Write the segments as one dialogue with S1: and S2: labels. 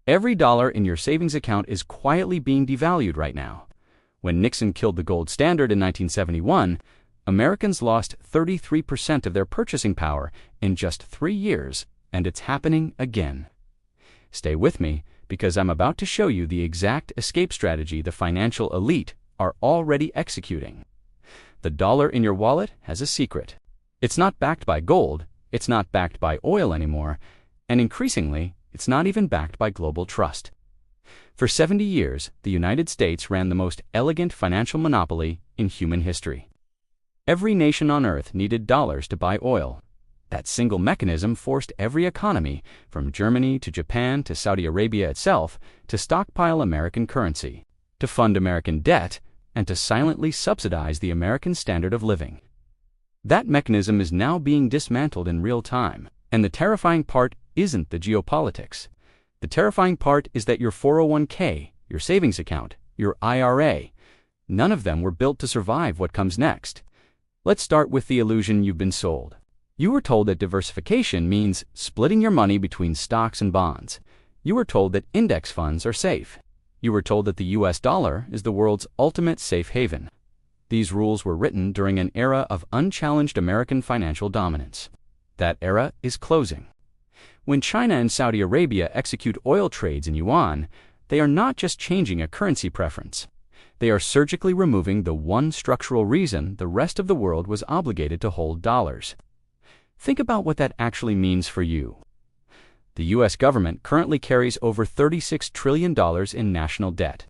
S1: Every dollar in your savings account is quietly being devalued right now. When Nixon killed the gold standard in 1971, Americans lost 33% of their purchasing power in just 3 years, and it's happening again. Stay with me, because I'm about to show you the exact escape strategy the financial elite are already executing. The dollar in your wallet has a secret. It's not backed by gold, it's not backed by oil anymore, and increasingly, it's not even backed by global trust. For 70 years, the United States ran the most elegant financial monopoly in human history. Every nation on earth needed dollars to buy oil. That single mechanism forced every economy, from Germany to Japan to Saudi Arabia itself, to stockpile American currency, to fund American debt, and to silently subsidize the American standard of living. That mechanism is now being dismantled in real time, and the terrifying part isn't the geopolitics. The terrifying part is that your 401k, your savings account, your IRA, none of them were built to survive what comes next. Let's start with the illusion you've been sold. You were told that diversification means splitting your money between stocks and bonds. You were told that index funds are safe. You were told that the US dollar is the world's ultimate safe haven. These rules were written during an era of unchallenged American financial dominance. That era is closing. When China and Saudi Arabia execute oil trades in yuan, they are not just changing a currency preference. They are surgically removing the one structural reason the rest of the world was obligated to hold dollars. Think about what that actually means for you. The US government currently carries over $36 trillion in national debt.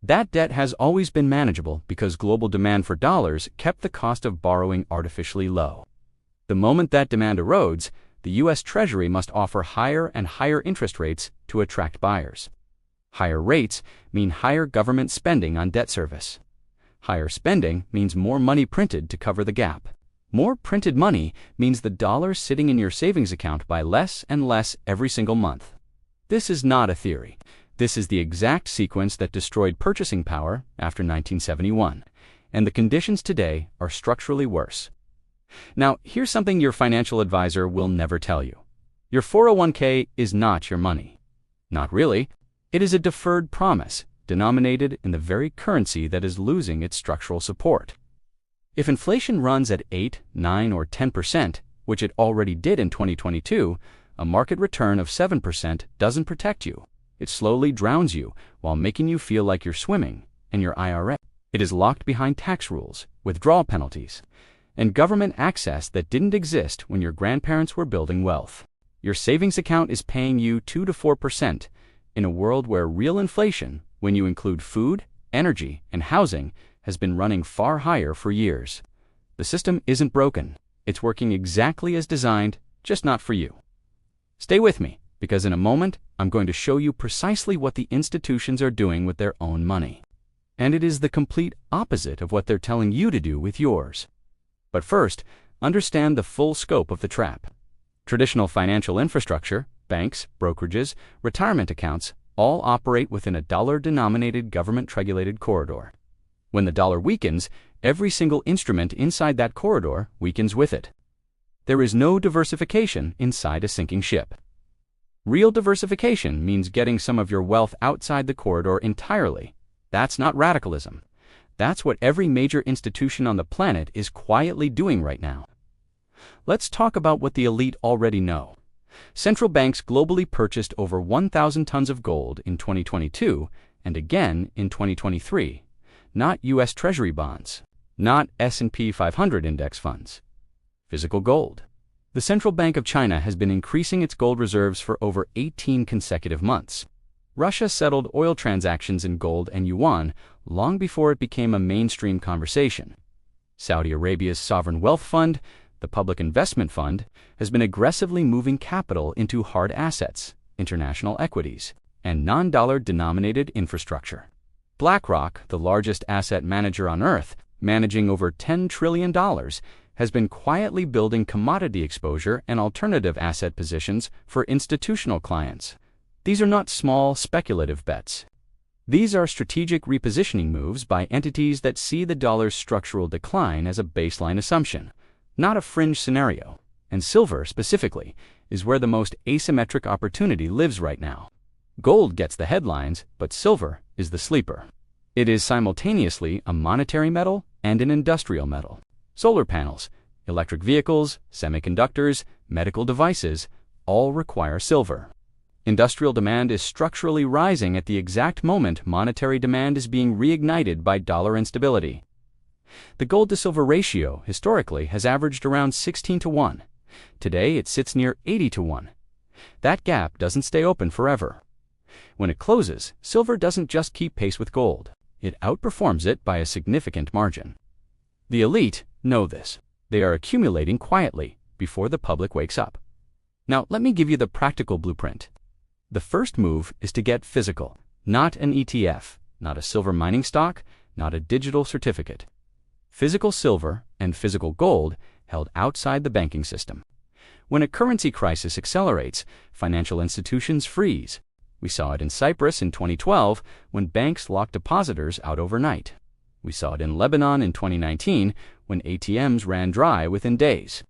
S1: That debt has always been manageable because global demand for dollars kept the cost of borrowing artificially low. The moment that demand erodes, the US Treasury must offer higher and higher interest rates to attract buyers. Higher rates mean higher government spending on debt service. Higher spending means more money printed to cover the gap. More printed money means the dollar sitting in your savings account buy less and less every single month. This is not a theory. This is the exact sequence that destroyed purchasing power after 1971, and the conditions today are structurally worse. Now, here's something your financial advisor will never tell you. Your 401k is not your money. Not really. It is a deferred promise, denominated in the very currency that is losing its structural support. If inflation runs at 8, 9, or 10%, which it already did in 2022, a market return of 7% doesn't protect you. It slowly drowns you while making you feel like you're swimming, and your IRA. It is locked behind tax rules, withdrawal penalties, and government access that didn't exist when your grandparents were building wealth. Your savings account is paying you 2 to 4% in a world where real inflation, when you include food, energy, and housing, has been running far higher for years. The system isn't broken. It's working exactly as designed, just not for you. Stay with me, because in a moment, I'm going to show you precisely what the institutions are doing with their own money. And it is the complete opposite of what they're telling you to do with yours. But first, understand the full scope of the trap. Traditional financial infrastructure, banks, brokerages, retirement accounts, all operate within a dollar-denominated government-regulated corridor. When the dollar weakens, every single instrument inside that corridor weakens with it. There is no diversification inside a sinking ship. Real diversification means getting some of your wealth outside the corridor entirely. That's not radicalism. That's what every major institution on the planet is quietly doing right now. Let's talk about what the elite already know. Central banks globally purchased over 1,000 tons of gold in 2022 and again in 2023. Not US Treasury bonds, not S&P 500 index funds. Physical gold. The Central Bank of China has been increasing its gold reserves for over 18 consecutive months. Russia settled oil transactions in gold and yuan long before it became a mainstream conversation. Saudi Arabia's sovereign wealth fund, the Public Investment Fund, has been aggressively moving capital into hard assets, international equities, and non-dollar denominated infrastructure. BlackRock, the largest asset manager on earth, managing over $10 trillion, has been quietly building commodity exposure and alternative asset positions for institutional clients. These are not small, speculative bets. These are strategic repositioning moves by entities that see the dollar's structural decline as a baseline assumption, not a fringe scenario. And silver, specifically, is where the most asymmetric opportunity lives right now. Gold gets the headlines, but silver is the sleeper. It is simultaneously a monetary metal and an industrial metal. Solar panels, electric vehicles, semiconductors, medical devices all require silver. Industrial demand is structurally rising at the exact moment monetary demand is being reignited by dollar instability. The gold-to-silver ratio historically has averaged around 16:1. Today it sits near 80:1. That gap doesn't stay open forever. When it closes, silver doesn't just keep pace with gold. It outperforms it by a significant margin. The elite know this. They are accumulating quietly before the public wakes up. Now, let me give you the practical blueprint. The first move is to get physical, not an ETF, not a silver mining stock, not a digital certificate. Physical silver and physical gold held outside the banking system. When a currency crisis accelerates, financial institutions freeze. We saw it in Cyprus in 2012 when banks locked depositors out overnight. We saw it in Lebanon in 2019 when ATMs ran dry within days.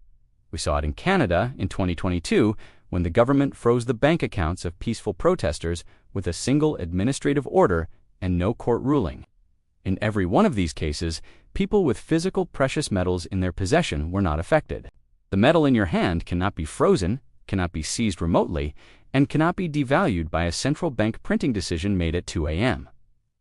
S1: We saw it in Canada in 2022 when the government froze the bank accounts of peaceful protesters with a single administrative order and no court ruling. In every one of these cases, people with physical precious metals in their possession were not affected. The metal in your hand cannot be frozen, cannot be seized remotely, and cannot be devalued by a central bank printing decision made at 2 a.m.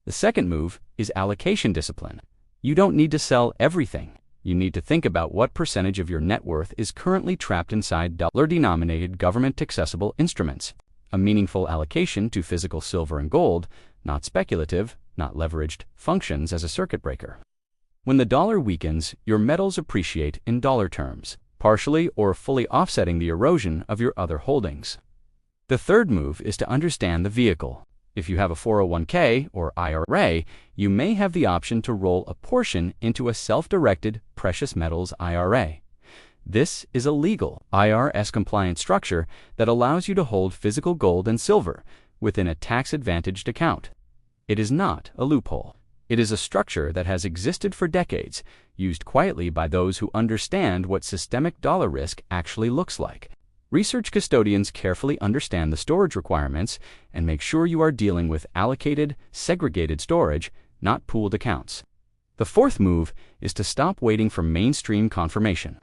S1: The second move is allocation discipline. You don't need to sell everything. You need to think about what percentage of your net worth is currently trapped inside dollar-denominated government-accessible instruments. A meaningful allocation to physical silver and gold, not speculative, not leveraged, functions as a circuit breaker. When the dollar weakens, your metals appreciate in dollar terms, partially or fully offsetting the erosion of your other holdings. The third move is to understand the vehicle. If you have a 401k or IRA, you may have the option to roll a portion into a self-directed precious metals IRA. This is a legal, IRS-compliant structure that allows you to hold physical gold and silver within a tax-advantaged account. It is not a loophole. It is a structure that has existed for decades, used quietly by those who understand what systemic dollar risk actually looks like. Research custodians carefully understand the storage requirements and make sure you are dealing with allocated, segregated storage, not pooled accounts. The fourth move is to stop waiting for mainstream confirmation.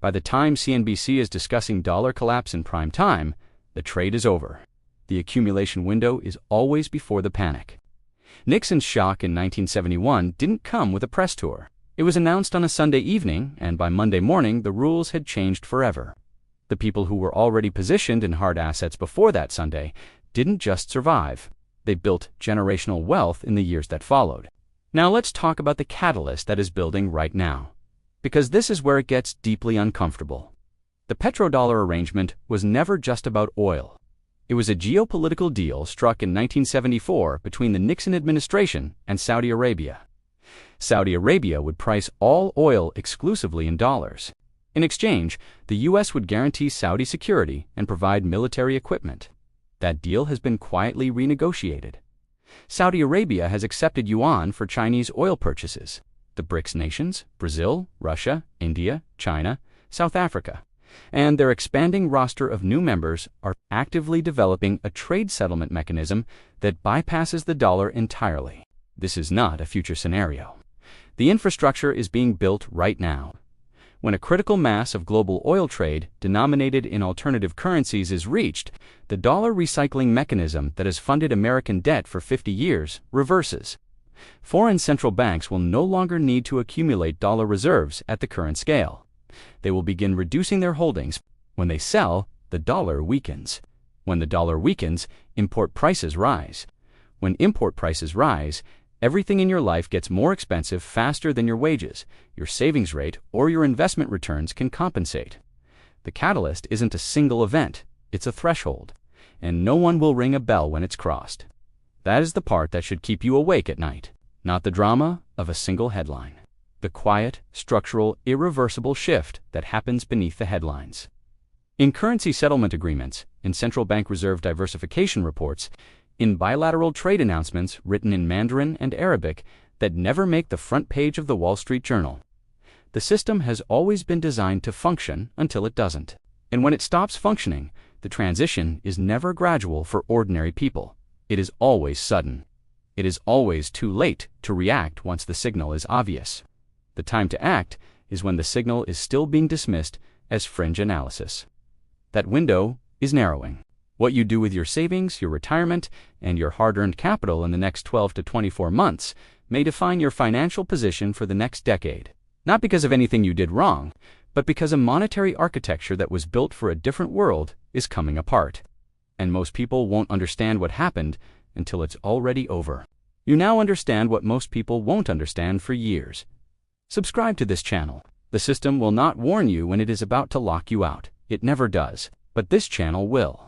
S1: By the time CNBC is discussing dollar collapse in prime time, the trade is over. The accumulation window is always before the panic. Nixon's shock in 1971 didn't come with a press tour. It was announced on a Sunday evening, and by Monday morning, the rules had changed forever. The people who were already positioned in hard assets before that Sunday didn't just survive. They built generational wealth in the years that followed. Now let's talk about the catalyst that is building right now, because this is where it gets deeply uncomfortable. The petrodollar arrangement was never just about oil. It was a geopolitical deal struck in 1974 between the Nixon administration and Saudi Arabia. Saudi Arabia would price all oil exclusively in dollars. In exchange, the U.S. would guarantee Saudi security and provide military equipment. That deal has been quietly renegotiated. Saudi Arabia has accepted yuan for Chinese oil purchases. The BRICS nations, Brazil, Russia, India, China, South Africa, and their expanding roster of new members are actively developing a trade settlement mechanism that bypasses the dollar entirely. This is not a future scenario. The infrastructure is being built right now. When a critical mass of global oil trade denominated in alternative currencies is reached, the dollar recycling mechanism that has funded American debt for 50 years reverses. Foreign central banks will no longer need to accumulate dollar reserves at the current scale. They will begin reducing their holdings. When they sell, the dollar weakens. When the dollar weakens, import prices rise. When import prices rise, everything in your life gets more expensive faster than your wages, your savings rate, or your investment returns can compensate. The catalyst isn't a single event, it's a threshold, and no one will ring a bell when it's crossed. That is the part that should keep you awake at night, not the drama of a single headline. The quiet, structural, irreversible shift that happens beneath the headlines. In currency settlement agreements, in central bank reserve diversification reports, in bilateral trade announcements written in Mandarin and Arabic that never make the front page of the Wall Street Journal. The system has always been designed to function until it doesn't. And when it stops functioning, the transition is never gradual for ordinary people. It is always sudden. It is always too late to react once the signal is obvious. The time to act is when the signal is still being dismissed as fringe analysis. That window is narrowing. What you do with your savings, your retirement, and your hard-earned capital in the next 12 to 24 months may define your financial position for the next decade. Not because of anything you did wrong, but because a monetary architecture that was built for a different world is coming apart. And most people won't understand what happened until it's already over. You now understand what most people won't understand for years. Subscribe to this channel. The system will not warn you when it is about to lock you out. It never does. But this channel will.